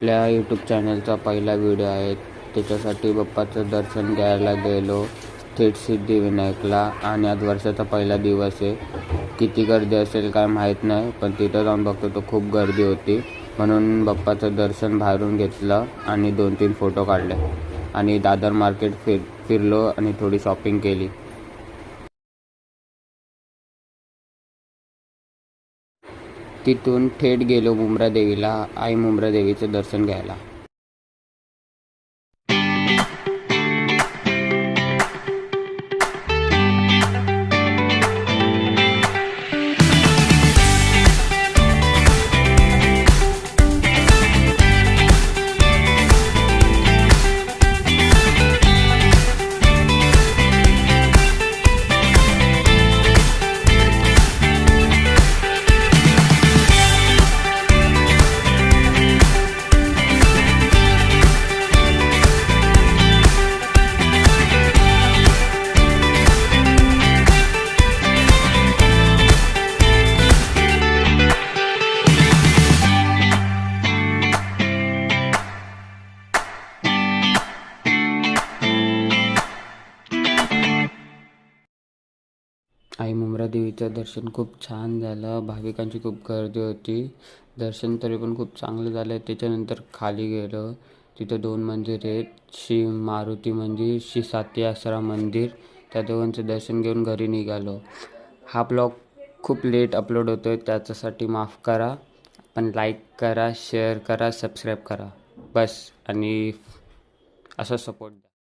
आपल्या यूट्यूब चॅनलचा पहिला व्हिडिओ आहे. त्याच्यासाठी बाप्पाचं दर्शन घ्यायला गेलो थेट सिद्धिविनायकला आणि आज वर्षाचा पहिला दिवस आहे. किती गर्दी असेल काय माहीत नाही, पण तिथं जाऊन बघतो तो खूप गर्दी होती. म्हणून बाप्पाचं दर्शन बाहेरून घेतलं आणि 2-3 फोटो काढले आणि दादर मार्केट फिरलो आणि थोडी शॉपिंग केली. तिथून थेट गेलो मुंब्रा देवीला, आई मुंब्रा देवीचं दर्शन घ्यायला. आई मुंब्रा देवीचं दर्शन खूप छान झालं. भाविकांची खूप गर्दी होती. दर्शन तरी पण खूप चांगलं झालं. त्याच्यानंतर खाली गेलो. तिथं 2 मंदिर आहेत, श्री मारुती मंदिर, श्री साती आसरा मंदिर. त्या दोघांचं दर्शन घेऊन घरी निघालो. हा ब्लॉग खूप लेट अपलोड होतो आहे, त्याच्यासाठी माफ करा. पण लाईक करा, शेअर करा, सबस्क्राईब करा बस, आणि असा सपोर्ट द्या.